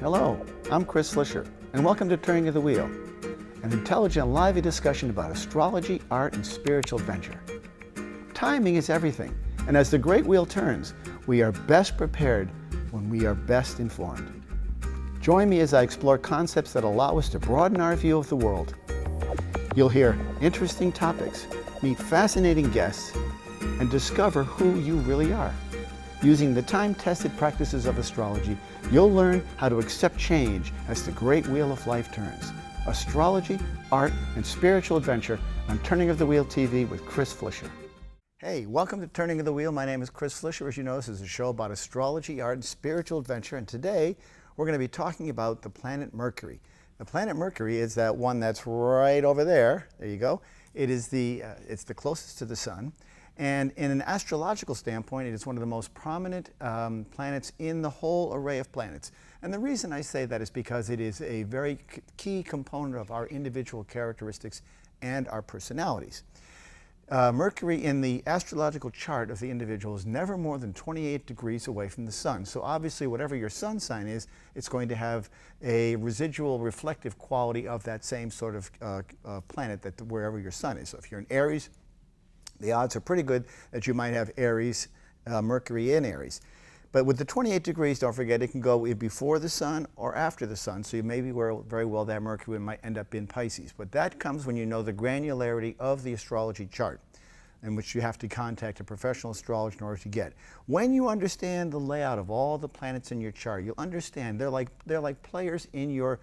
Hello, I'm Chris Slisher, and welcome to Turning of the Wheel, an intelligent, lively discussion about astrology, art, and spiritual adventure. Timing is everything, and as the great wheel turns, we are best prepared when we are best informed. Join me as I explore concepts that allow us to broaden our view of the world. You'll hear interesting topics, meet fascinating guests, and discover who you really are. Using the time-tested practices of astrology, you'll learn how to accept change as the great wheel of life turns. Astrology, art, and spiritual adventure on Turning of the Wheel TV with Chris Slisher. Hey, welcome to Turning of the Wheel. My name is Chris Slisher. As you know, this is a show about astrology, art, and spiritual adventure. And today, we're going to be talking about the planet Mercury. The planet Mercury is that one that's right over there. There you go. It is it's the closest to the sun. And in an astrological standpoint, it is one of the most prominent planets in the whole array of planets. And the reason I say that is because it is a very key component of our individual characteristics and our personalities. Mercury in the astrological chart of the individual is never more than 28 degrees away from the sun. So obviously, whatever your sun sign is, it's going to have a residual reflective quality of that same sort of planet that wherever your sun is. So if you're in Aries, the odds are pretty good that you might have Aries, Mercury in Aries. But with the 28 degrees, don't forget, it can go before the sun or after the sun. So you may be very well that Mercury might end up in Pisces. But that comes when you know the granularity of the astrology chart, in which you have to contact a professional astrologer in order to get. When you understand the layout of all the planets in your chart, you'll understand they're like players in your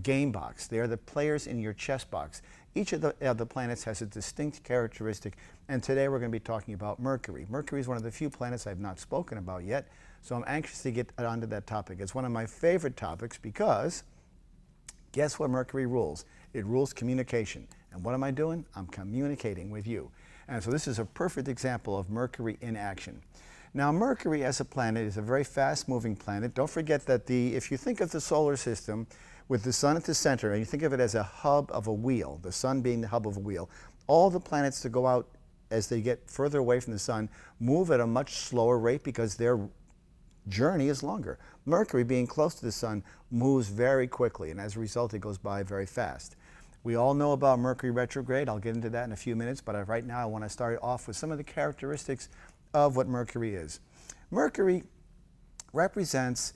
game box. They're the players in your chess box. Each of the planets has a distinct characteristic, and today we're going to be talking about Mercury. Mercury is one of the few planets I've not spoken about yet, so I'm anxious to get onto that topic. It's one of my favorite topics because guess what Mercury rules? It rules communication. And what am I doing? I'm communicating with you. And so this is a perfect example of Mercury in action. Now, Mercury as a planet is a very fast-moving planet. Don't forget that if you think of the solar system with the sun at the center, and you think of it as a hub of a wheel, the sun being the hub of a wheel, all the planets that go out as they get further away from the sun move at a much slower rate because their journey is longer. Mercury, being close to the sun, moves very quickly, and as a result, it goes by very fast. We all know about Mercury retrograde. I'll get into that in a few minutes, but right now I want to start off with some of the characteristics of what Mercury is. Mercury represents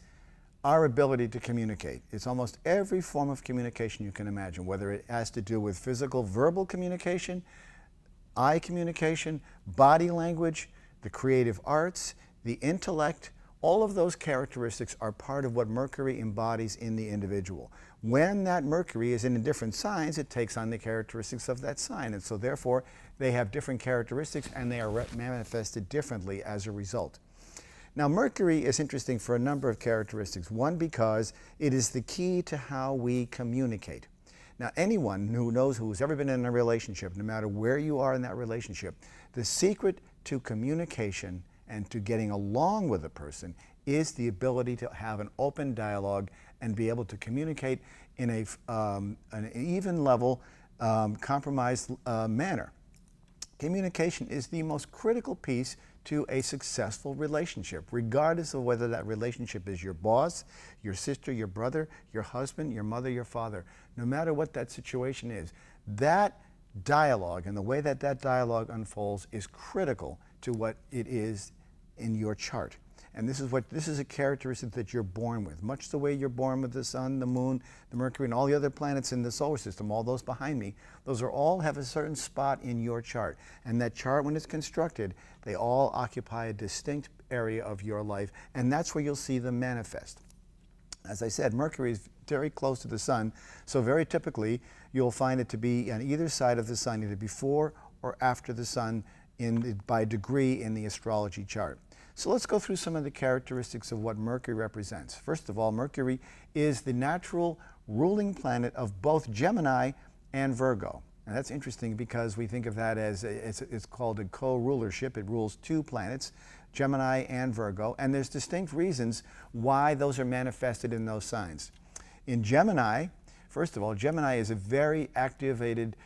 our ability to communicate. It's almost every form of communication you can imagine, whether it has to do with physical, verbal communication, eye communication, body language, the creative arts, the intellect. All of those characteristics are part of what Mercury embodies in the individual. When that Mercury is in different signs, it takes on the characteristics of that sign. And so therefore, they have different characteristics and they are manifested differently as a result. Now, Mercury is interesting for a number of characteristics. One, because it is the key to how we communicate. Now, anyone who's ever been in a relationship, no matter where you are in that relationship, the secret to communication and to getting along with a person is the ability to have an open dialogue and be able to communicate in an even level, compromised manner. Communication is the most critical piece to a successful relationship, regardless of whether that relationship is your boss, your sister, your brother, your husband, your mother, your father. No matter what that situation is, that dialogue and the way that dialogue unfolds is critical to what it is in your chart. And this is a characteristic that you're born with, much the way you're born with the sun, the moon, the Mercury, and all the other planets in the solar system, all those behind me. Those all have a certain spot in your chart. And that chart, when it's constructed, they all occupy a distinct area of your life, and that's where you'll see them manifest. As I said, Mercury is very close to the sun, so very typically you'll find it to be on either side of the sun, either before or after the sun by degree in the astrology chart. So let's go through some of the characteristics of what Mercury represents. First of all, Mercury is the natural ruling planet of both Gemini and Virgo. And that's interesting because we think of that as it's called a co-rulership. It rules two planets, Gemini and Virgo, and there's distinct reasons why those are manifested in those signs. In Gemini, first of all, Gemini is a very activated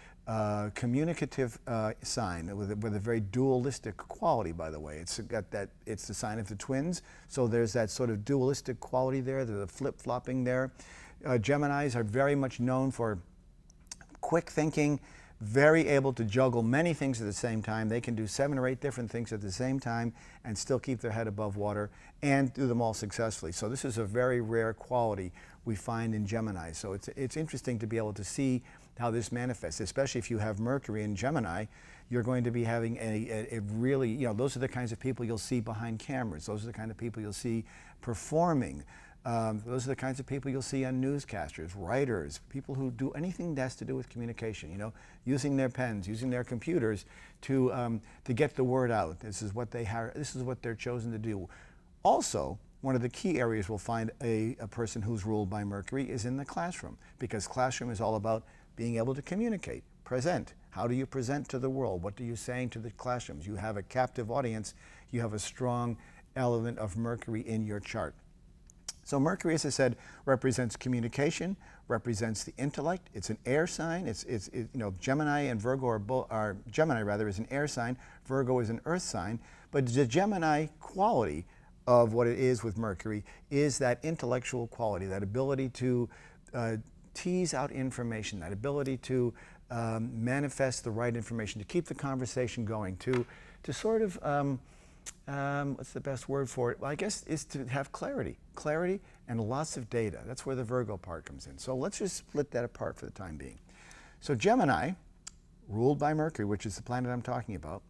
communicative sign with a very dualistic quality, by the way. It's got that, it's the sign of the twins, so there's that sort of dualistic quality there, the flip-flopping there. Geminis are very much known for quick thinking, very able to juggle many things at the same time. They can do 7 or 8 different things at the same time and still keep their head above water and do them all successfully. So this is a very rare quality we find in Gemini. So it's interesting to be able to see how this manifests, especially if you have Mercury in Gemini. You're going to be having a really, you know, those are the kinds of people you'll see behind cameras. Those are the kind of people you'll see performing. Those are the kinds of people you'll see on newscasters, writers, people who do anything that has to do with communication, you know, using their pens, using their computers to get the word out. This is what they're chosen to do. Also, one of the key areas we'll find a person who's ruled by Mercury is in the classroom, because classroom is all about being able to communicate, present. How do you present to the world? What are you saying to the classrooms? You have a captive audience. You have a strong element of Mercury in your chart. So Mercury, as I said, represents communication, represents the intellect. It's an air sign. You know, Gemini and Virgo are Gemini rather is an air sign. Virgo is an earth sign. But the Gemini quality of what it is with Mercury is that intellectual quality, that ability to tease out information, that ability to manifest the right information, to keep the conversation going, to sort of, what's the best word for it? Well, I guess is to have clarity and lots of data. That's where the Virgo part comes in. So let's just split that apart for the time being. So Gemini, ruled by Mercury, which is the planet I'm talking about,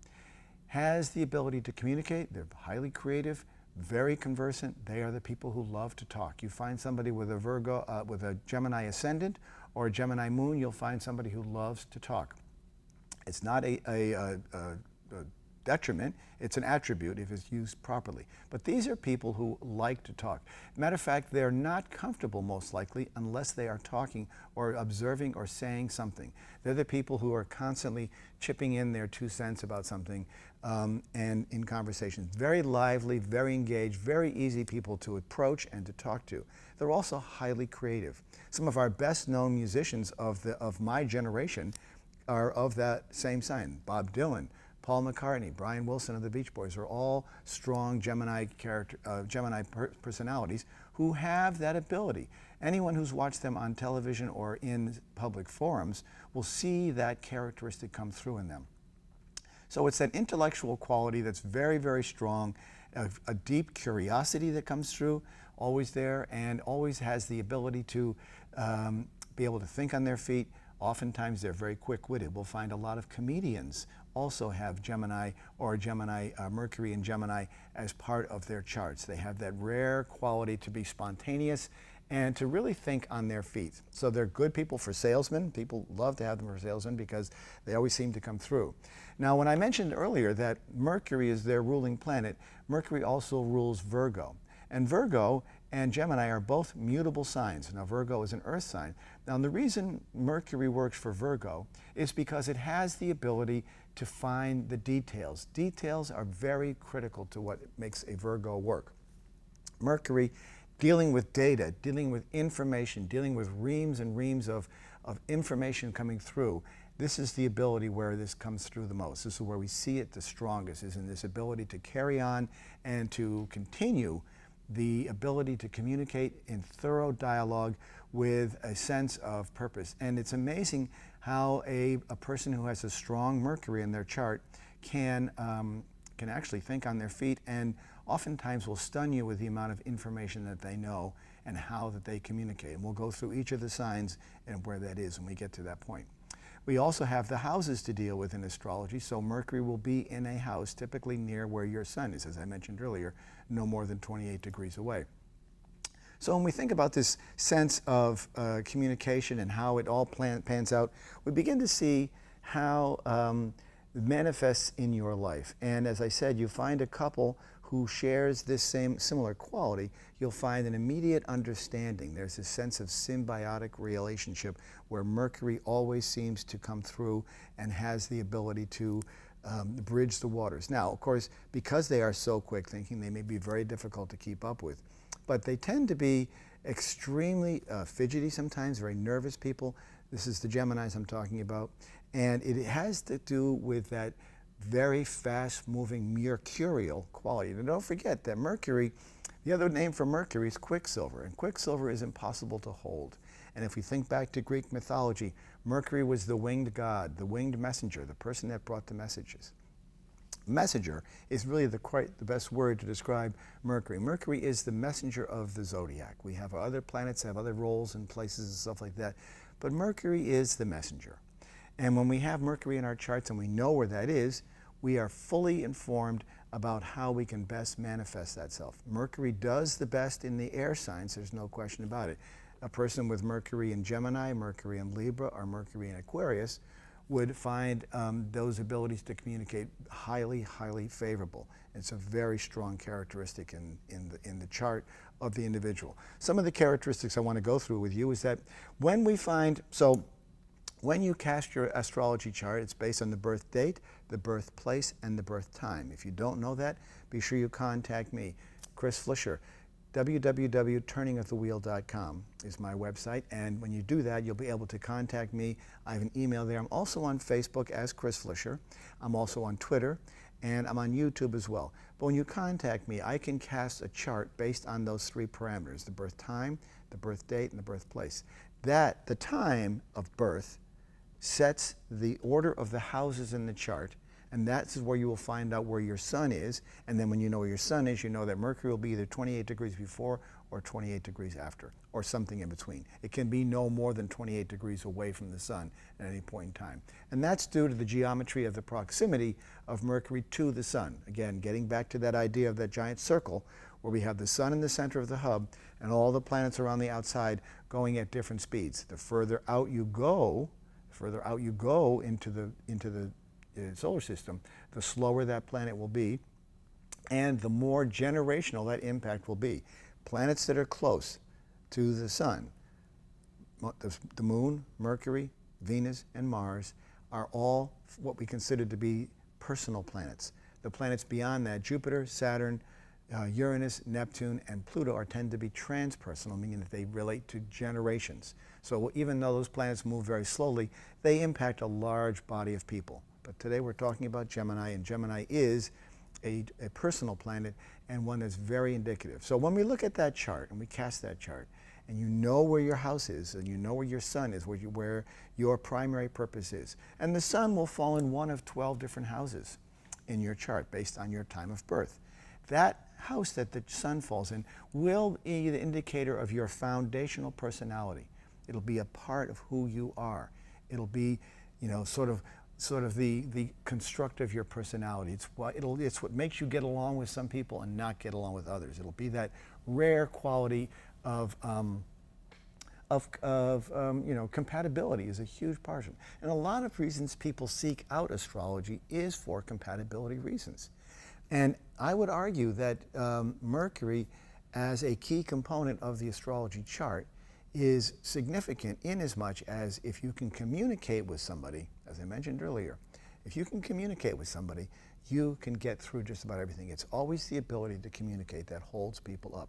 has the ability to communicate. They're highly creative, very conversant. They are the people who love to talk. You find somebody with a with a Gemini ascendant or a Gemini moon, you'll find somebody who loves to talk. It's not a detriment, it's an attribute if it's used properly. But these are people who like to talk. Matter of fact, they're not comfortable most likely unless they are talking or observing or saying something. They're the people who are constantly chipping in their 2 cents about something and in conversations. Very lively, very engaged, very easy people to approach and to talk to. They're also highly creative. Some of our best known musicians of my generation are of that same sign. Bob Dylan, Paul McCartney, Brian Wilson of the Beach Boys are all strong Gemini personalities who have that ability. Anyone who's watched them on television or in public forums will see that characteristic come through in them. So it's that intellectual quality that's very, very strong, a deep curiosity that comes through, always there, and always has the ability to be able to think on their feet. Oftentimes they're very quick-witted. We'll find a lot of comedians also have Gemini or Mercury and Gemini as part of their charts. They have that rare quality to be spontaneous and to really think on their feet. So they're good people for salesmen. People love to have them for salesmen because they always seem to come through. Now, when I mentioned earlier that Mercury is their ruling planet, Mercury also rules Virgo. And Virgo and Gemini are both mutable signs. Now, Virgo is an earth sign. Now, the reason Mercury works for Virgo is because it has the ability to find the details. Details are very critical to what makes a Virgo work. Mercury, dealing with data, dealing with information, dealing with reams and reams of information coming through, this is the ability where this comes through the most. This is where we see it the strongest, is in this ability to carry on and to continue the ability to communicate in thorough dialogue with a sense of purpose. And it's amazing how a person who has a strong Mercury in their chart can actually think on their feet and oftentimes will stun you with the amount of information that they know and how that they communicate. And we'll go through each of the signs and where that is when we get to that point. We also have the houses to deal with in astrology, so Mercury will be in a house typically near where your sun is, as I mentioned earlier, no more than 28 degrees away. So when we think about this sense of communication and how it all pans out, we begin to see how it manifests in your life. And as I said, you find a couple who shares this similar quality, you'll find an immediate understanding. There's a sense of symbiotic relationship where Mercury always seems to come through and has the ability to bridge the waters. Now, of course, because they are so quick thinking, they may be very difficult to keep up with. But they tend to be extremely fidgety sometimes, very nervous people. This is the Geminis I'm talking about. And it has to do with that very fast-moving mercurial quality. And don't forget that Mercury, the other name for Mercury is Quicksilver, and Quicksilver is impossible to hold. And if we think back to Greek mythology, Mercury was the winged god, the winged messenger, the person that brought the messages. Messenger is really quite the best word to describe Mercury. Mercury is the messenger of the zodiac. We have other planets that have other roles and places and stuff like that, but Mercury is the messenger. And when we have Mercury in our charts and we know where that is, we are fully informed about how we can best manifest that self. Mercury does the best in the air signs, there's no question about it. A person with Mercury in Gemini, Mercury in Libra, or Mercury in Aquarius would find those abilities to communicate highly, highly favorable. It's a very strong characteristic in the chart of the individual. Some of the characteristics I want to go through with you is that when we find, so when you cast your astrology chart, it's based on the birth date, the birthplace, and the birth time. If you don't know that, be sure you contact me, Chris Flisher. www.turningofthewheel.com is my website, and when you do that, you'll be able to contact me. I have an email there. I'm also on Facebook as Chris Flisher. I'm also on Twitter, and I'm on YouTube as well. But when you contact me, I can cast a chart based on those three parameters: the birth time, the birth date, and the birthplace. The time of birth sets the order of the houses in the chart, and that's where you will find out where your sun is. And then when you know where your sun is, you know that Mercury will be either 28 degrees before or 28 degrees after, or something in between. It can be no more than 28 degrees away from the sun at any point in time. And that's due to the geometry of the proximity of Mercury to the sun. Again, getting back to that idea of that giant circle where we have the sun in the center of the hub and all the planets around the outside going at different speeds. The further out you go into the solar system, the slower that planet will be, and the more generational that impact will be. Planets that are close to the sun, the moon, Mercury, Venus, and Mars, are all what we consider to be personal planets. The planets beyond that, Jupiter, Saturn, Uranus, Neptune, and Pluto tend to be transpersonal, meaning that they relate to generations. So even though those planets move very slowly, they impact a large body of people. But today we're talking about Gemini, and Gemini is a personal planet and one that's very indicative. So when we look at that chart and we cast that chart, and you know where your house is, and you know where your sun is, where your primary purpose is, and the sun will fall in one of 12 different houses in your chart based on your time of birth. That house that the sun falls in will be the indicator of your foundational personality. It'll be a part of who you are. It'll be, sort of the construct of your personality. It's what makes you get along with some people and not get along with others. It'll be that rare quality of compatibility is a huge portion. And a lot of reasons people seek out astrology is for compatibility reasons. And I would argue that Mercury, as a key component of the astrology chart, is significant in as much as if you can communicate with somebody, as I mentioned earlier, if you can communicate with somebody, you can get through just about everything. It's always the ability to communicate that holds people up.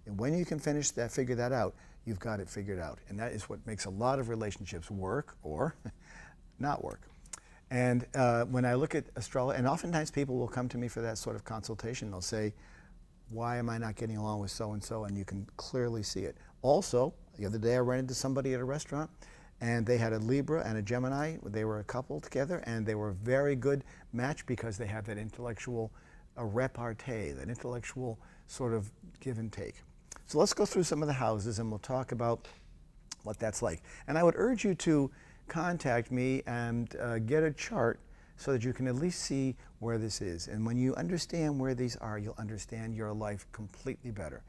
And when you can figure that out, you've got it figured out. And that is what makes a lot of relationships work or not work. And when I look at astrology, and oftentimes people will come to me for that sort of consultation. They'll say, why am I not getting along with so-and-so? And you can clearly see it. Also, the other day I ran into somebody at a restaurant, and they had a Libra and a Gemini. They were a couple together, and they were a very good match because they have that intellectual repartee, that intellectual sort of give and take. So let's go through some of the houses, and we'll talk about what that's like. And I would urge you to contact me and get a chart so that you can at least see where this is. And when you understand where these are, you'll understand your life completely better.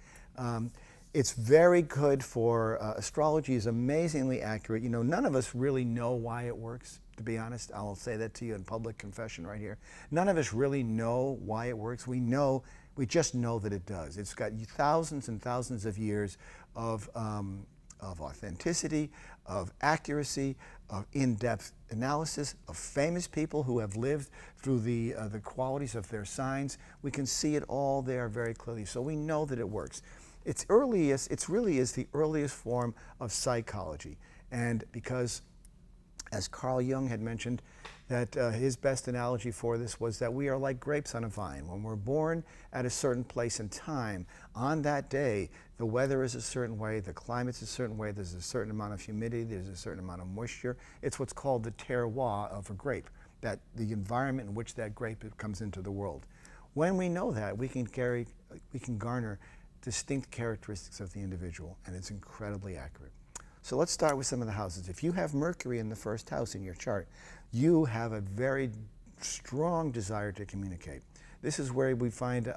It's very good for, astrology is amazingly accurate. None of us really know why it works, to be honest. I'll say that to you in public confession right here. None of us really know why it works. We just know that it does. It's got thousands and thousands of years of authenticity, of accuracy, of in-depth analysis, of famous people who have lived through the qualities of their signs. We can see it all there very clearly, so we know that it works. It really is the earliest form of psychology, and because As Carl Jung had mentioned, that his best analogy for this was that we are like grapes on a vine. When we're born at a certain place and time, on that day, the weather is a certain way, the climate's a certain way, there's a certain amount of humidity, there's a certain amount of moisture. It's what's called the terroir of a grape, that the environment in which that grape comes into the world. When we know that, we can garner distinct characteristics of the individual, and it's incredibly accurate. So let's start with some of the houses. If you have Mercury in the first house in your chart, you have a very strong desire to communicate. This is where we find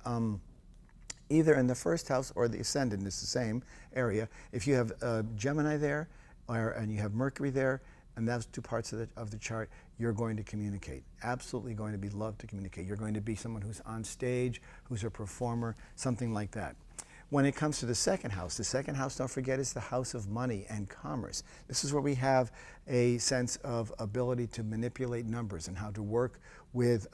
either in the first house or the ascendant, it's the same area. If you have Gemini there, and you have Mercury there, and those two parts of the chart, you're going to communicate. Absolutely going to be loved to communicate. You're going to be someone who's on stage, who's a performer, something like that. When it comes to the second house, don't forget, is the house of money and commerce. This is where we have a sense of ability to manipulate numbers and how to work with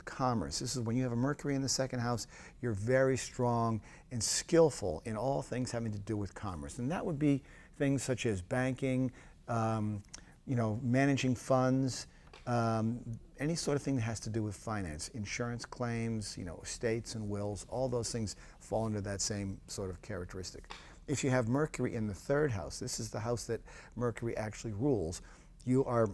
commerce. This is when you have a Mercury in the second house, you're very strong and skillful in all things having to do with commerce. And that would be things such as banking, managing funds, any sort of thing that has to do with finance, insurance claims, estates and wills, all those things fall under that same sort of characteristic. If you have Mercury in the third house, this is the house that Mercury actually rules, you are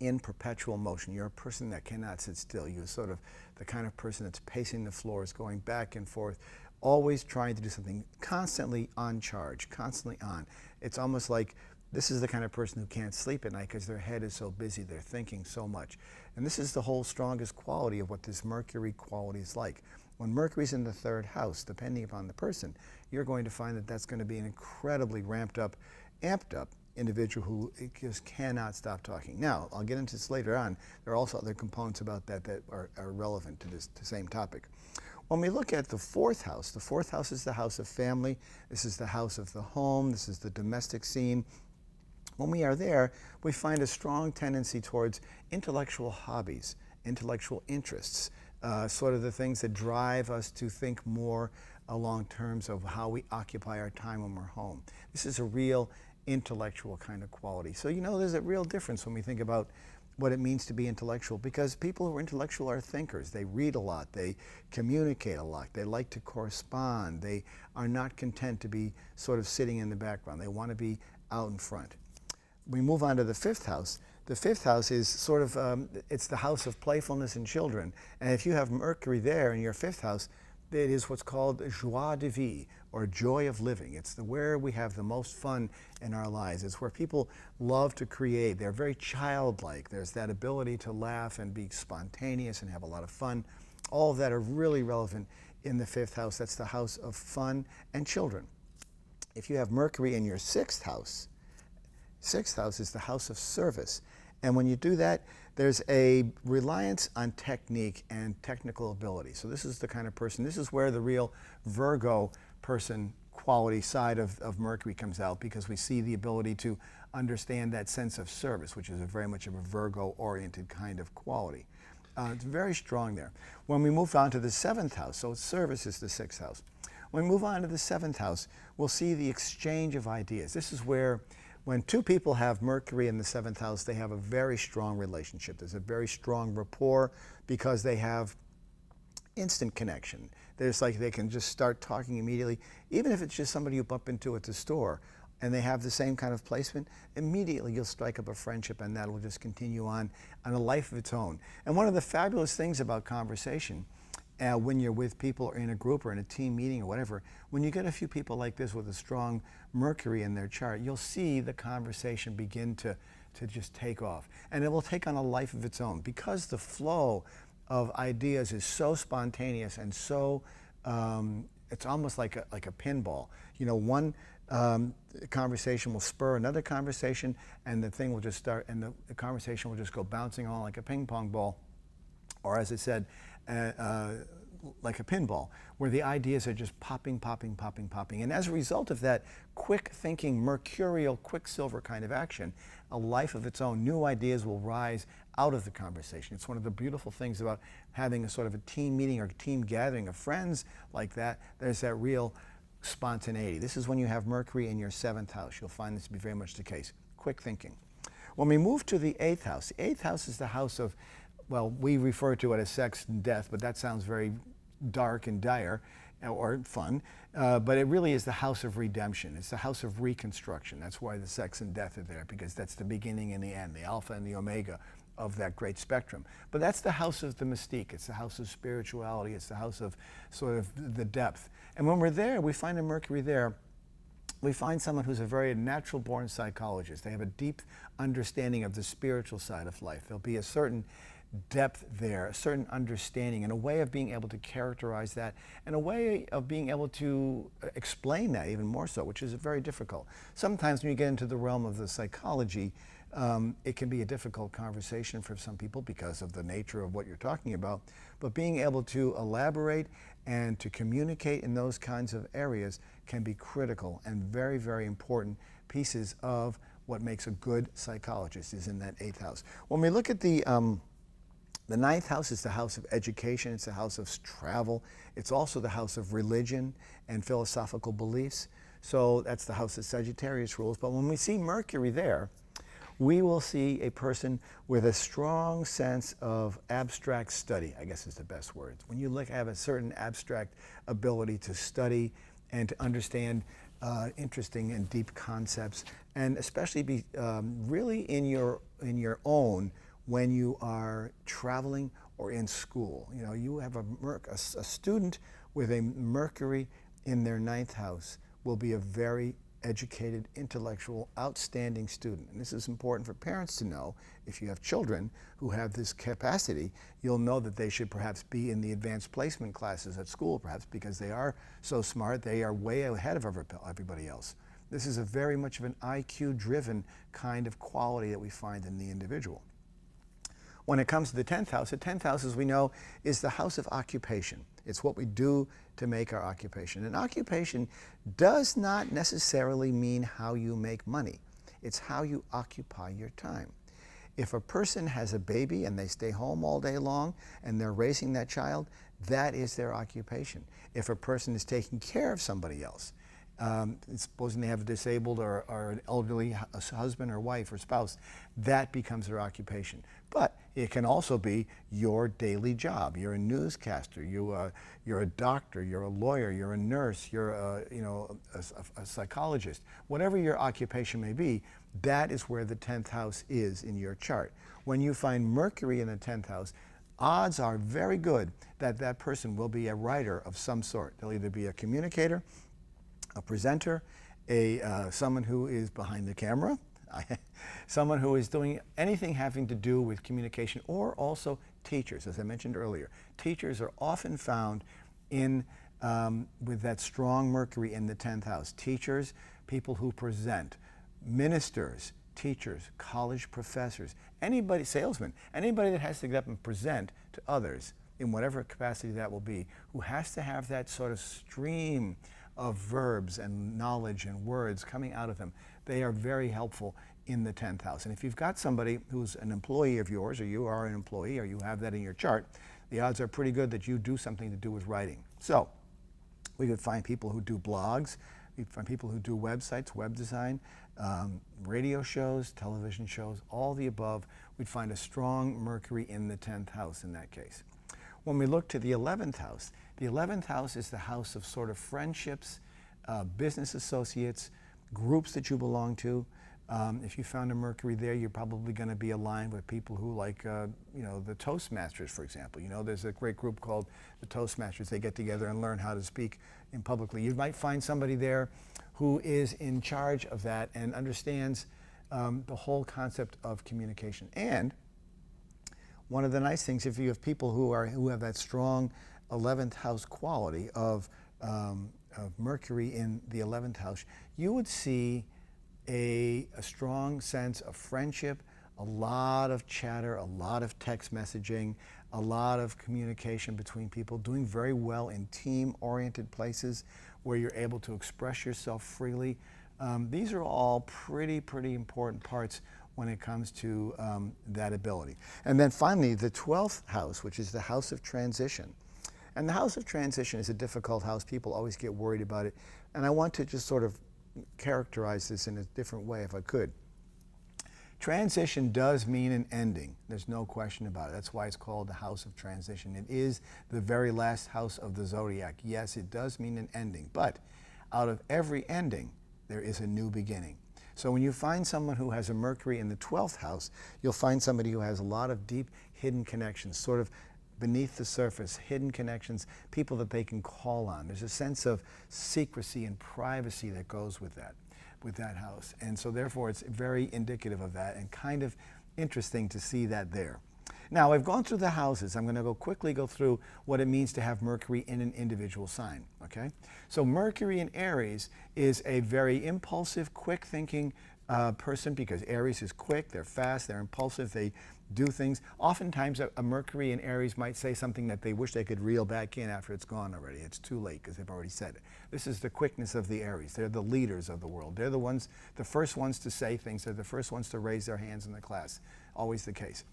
in perpetual motion. You're a person that cannot sit still. You're sort of the kind of person that's pacing the floors, going back and forth, always trying to do something, constantly on charge, constantly on. It's almost like this is the kind of person who can't sleep at night because their head is so busy, they're thinking so much. And this is the whole strongest quality of what this Mercury quality is like. When Mercury's in the third house, depending upon the person, you're going to find that that's going to be an incredibly amped up individual who just cannot stop talking. Now, I'll get into this later on. There are also other components about that are relevant to this same topic. When we look at the fourth house is the house of family. This is the house of the home. This is the domestic scene. When we are there, we find a strong tendency towards intellectual hobbies, intellectual interests, sort of the things that drive us to think more along terms of how we occupy our time when we're home. This is a real intellectual kind of quality. So there's a real difference when we think about what it means to be intellectual, because people who are intellectual are thinkers. They read a lot, they communicate a lot, they like to correspond, they are not content to be sort of sitting in the background. They want to be out in front. We move on to the fifth house. The fifth house is sort of, it's the house of playfulness and children. And if you have Mercury there in your fifth house, it is what's called joie de vie, or joy of living. It's where we have the most fun in our lives. It's where people love to create. They're very childlike. There's that ability to laugh and be spontaneous and have a lot of fun. All of that are really relevant in the fifth house. That's the house of fun and children. If you have Mercury in your sixth house is the house of service. And when you do that, there's a reliance on technique and technical ability. So this is the kind of person, this is where the real Virgo person quality side of Mercury comes out, because we see the ability to understand that sense of service, which is very much of a Virgo-oriented kind of quality. It's very strong there. When we move on to the seventh house, so service is the sixth house. When we move on to the seventh house, we'll see the exchange of ideas. This is where, when two people have Mercury in the seventh house, they have a very strong relationship. There's a very strong rapport because they have instant connection. There's like they can just start talking immediately, even if it's just somebody you bump into at the store and they have the same kind of placement, immediately you'll strike up a friendship, and that'll just continue on a life of its own. And one of the fabulous things about conversation, when you're with people or in a group or in a team meeting or whatever, when you get a few people like this with a strong Mercury in their chart, you'll see the conversation begin to just take off. And it will take on a life of its own, because the flow of ideas is so spontaneous and so, it's almost like a pinball. One conversation will spur another conversation, and the thing will just start, and the conversation will just go bouncing on like a ping pong ball, or as I said, like a pinball, where the ideas are just popping. And as a result of that quick thinking, mercurial, quicksilver kind of action, a life of its own, new ideas will rise out of the conversation. It's one of the beautiful things about having a sort of a team meeting or a team gathering of friends like that. There's that real spontaneity. This is when you have Mercury in your seventh house. You'll find this to be very much the case. Quick thinking. When we move to the 8th house, the 8th house is the house of, well, we refer to it as sex and death, but that sounds very dark and dire or fun, but it really is the house of redemption. It's the house of reconstruction. That's why the sex and death are there, because that's the beginning and the end, the alpha and the omega of that great spectrum. But that's the house of the mystique. It's the house of spirituality. It's the house of sort of the depth. And when we're there, we find a Mercury there, we find someone who's a very natural-born psychologist. They have a deep understanding of the spiritual side of life. There'll be a certain depth there, a certain understanding, and a way of being able to characterize that, and a way of being able to explain that even more so, which is very difficult. Sometimes when you get into the realm of the psychology, it can be a difficult conversation for some people because of the nature of what you're talking about, but being able to elaborate and to communicate in those kinds of areas can be critical and very, very important pieces of what makes a good psychologist is in that 8th house. When we look at the 9th house is the house of education. It's the house of travel. It's also the house of religion and philosophical beliefs. So that's the house that Sagittarius rules. But when we see Mercury there, we will see a person with a strong sense of abstract study, I guess is the best word. When you have a certain abstract ability to study and to understand interesting and deep concepts, and especially be really in your own when you are traveling or in school. You know, you have a student with a Mercury in their 9th house will be a very educated, intellectual, outstanding student. And this is important for parents to know. If you have children who have this capacity, you'll know that they should perhaps be in the advanced placement classes at school, perhaps because they are so smart, they are way ahead of everybody else. This is a very much of an IQ-driven kind of quality that we find in the individual. When it comes to the 10th house, as we know, is the house of occupation. It's what we do to make our occupation. And occupation does not necessarily mean how you make money. It's how you occupy your time. If a person has a baby and they stay home all day long and they're raising that child, that is their occupation. If a person is taking care of somebody else, supposing they have a disabled or an elderly husband or wife or spouse, that becomes their occupation. But it can also be your daily job. You're a newscaster, you're a doctor, you're a lawyer, you're a nurse, you're a psychologist. Whatever your occupation may be, that is where the 10th house is in your chart. When you find Mercury in the 10th house, odds are very good that that person will be a writer of some sort. They'll either be a communicator, a presenter, someone who is behind the camera, someone who is doing anything having to do with communication, or also teachers, as I mentioned earlier. Teachers are often found in with that strong Mercury in the 10th house. Teachers, people who present, ministers, teachers, college professors, anybody, salesmen, anybody that has to get up and present to others in whatever capacity that will be, who has to have that sort of stream of verbs and knowledge and words coming out of them. They are very helpful in the 10th house. And if you've got somebody who's an employee of yours, or you are an employee, or you have that in your chart, the odds are pretty good that you do something to do with writing. So we could find people who do blogs, we find people who do websites, web design, radio shows, television shows, all the above. We'd find a strong Mercury in the 10th house in that case. When we look to the 11th house is the house of sort of friendships, business associates, groups that you belong to. If you found a Mercury there, you're probably going to be aligned with people who like, the Toastmasters, for example. You know, there's a great group called the Toastmasters. They get together and learn how to speak in publicly. You might find somebody there who is in charge of that and understands the whole concept of communication. And one of the nice things, if you have people who have that strong 11th house quality of Mercury in the 11th house, you would see a strong sense of friendship, a lot of chatter, a lot of text messaging, a lot of communication between people, doing very well in team-oriented places where you're able to express yourself freely. These are all pretty important parts when it comes to that ability. And then finally, the 12th house, which is the house of transition. And the house of transition is a difficult house. People always get worried about it. And I want to just sort of characterize this in a different way if I could. Transition does mean an ending. There's no question about it. That's why it's called the house of transition. It is the very last house of the zodiac. Yes, it does mean an ending, but out of every ending, there is a new beginning. So when you find someone who has a Mercury in the 12th house, you'll find somebody who has a lot of deep hidden connections, sort of beneath the surface, hidden connections, people that they can call on. There's a sense of secrecy and privacy that goes with that house. And so therefore it's very indicative of that and kind of interesting to see that there. Now I've gone through the houses. I'm going to quickly go through what it means to have Mercury in an individual sign, okay? So Mercury in Aries is a very impulsive, quick thinking person, because Aries is quick, they're fast, they're impulsive, they do things. Oftentimes a Mercury in Aries might say something that they wish they could reel back in after it's gone already. It's too late because they've already said it. This is the quickness of the Aries. They're the leaders of the world. They're the ones, the first ones to say things. They're the first ones to raise their hands in the class. Always the case.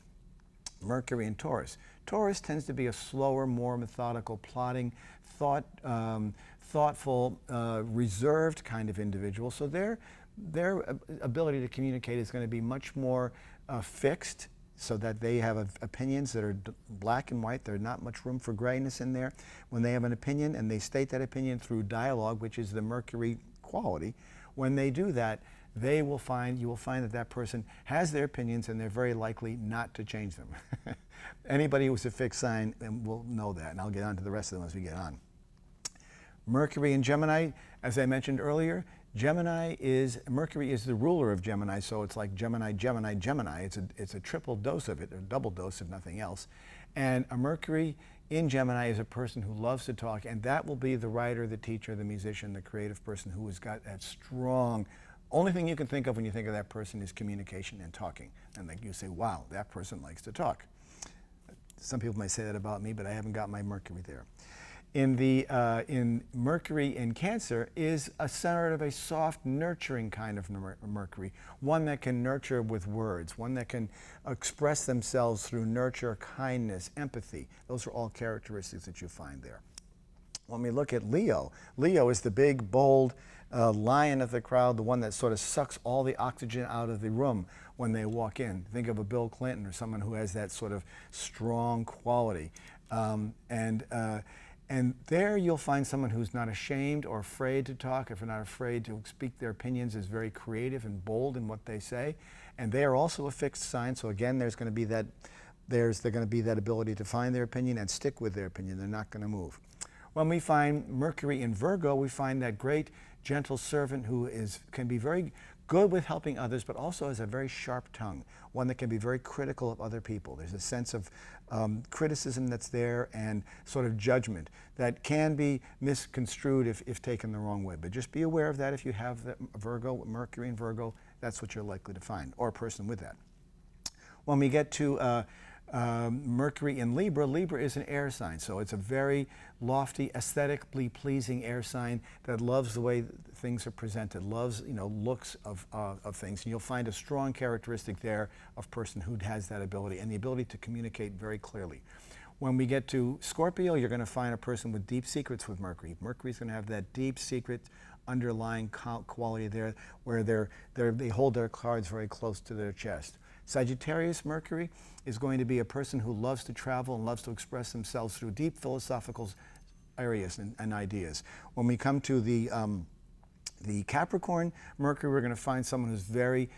Mercury in Taurus. Taurus tends to be a slower, more methodical, plotting, thoughtful, reserved kind of individual. So their ability to communicate is going to be much more fixed, so that they have opinions that are black and white. There's not much room for grayness in there. When they have an opinion and they state that opinion through dialogue, which is the Mercury quality, when they do that, you will find that person has their opinions and they're very likely not to change them. Anybody who's a fixed sign will know that, and I'll get on to the rest of them as we get on. Mercury in Gemini, as I mentioned earlier, Mercury is the ruler of Gemini, so it's like Gemini, Gemini, Gemini. It's a triple dose of it, a double dose if nothing else. And a Mercury in Gemini is a person who loves to talk, and that will be the writer, the teacher, the musician, the creative person who has got that strong, only thing you can think of when you think of that person is communication and talking. And like you say, wow, that person likes to talk. Some people may say that about me, but I haven't got my Mercury there. In Mercury in Cancer is a sort of a soft, nurturing kind of Mercury, one that can nurture with words, one that can express themselves through nurture, kindness, empathy. Those are all characteristics that you find there. When we look at Leo, Leo is the big, bold lion of the crowd, the one that sort of sucks all the oxygen out of the room when they walk in. Think of a Bill Clinton or someone who has that sort of strong quality. And there you'll find someone who's not ashamed or afraid to talk, if they're not afraid to speak their opinions, is very creative and bold in what they say. And they are also a fixed sign, so again, there's going to be that ability to find their opinion and stick with their opinion. They're not going to move. When we find Mercury in Virgo, we find that great, gentle servant who can be very good with helping others, but also has a very sharp tongue, one that can be very critical of other people. There's a sense of criticism that's there and sort of judgment that can be misconstrued if taken the wrong way. But just be aware of that if you have the Mercury in Virgo, that's what you're likely to find, or a person with that. When we get to Mercury in Libra, Libra is an air sign, so it's a very lofty, aesthetically pleasing air sign that loves the way things are presented, loves looks of things. And you'll find a strong characteristic there of person who has that ability and the ability to communicate very clearly. When we get to Scorpio, you're going to find a person with deep secrets with Mercury. Mercury's going to have that deep secret underlying quality there where they hold their cards very close to their chest. Sagittarius Mercury is going to be a person who loves to travel and loves to express themselves through deep philosophical areas and ideas. When we come to the Capricorn Mercury, we're going to find someone who's very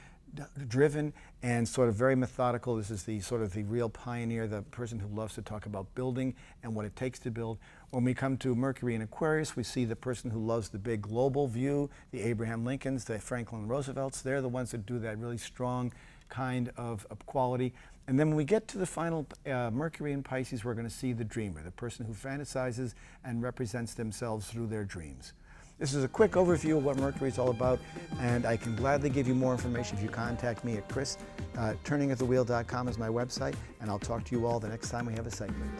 driven and sort of very methodical. This is the sort of the real pioneer, the person who loves to talk about building and what it takes to build. When we come to Mercury in Aquarius, we see the person who loves the big global view, the Abraham Lincolns, the Franklin Roosevelts. They're the ones that do that really strong kind of quality. And then when we get to the final Mercury in Pisces, we're going to see the dreamer, the person who fantasizes and represents themselves through their dreams. This is a quick overview of what Mercury is all about, and I can gladly give you more information if you contact me at Chris. turningatthewheel.com is my website, and I'll talk to you all the next time we have a segment.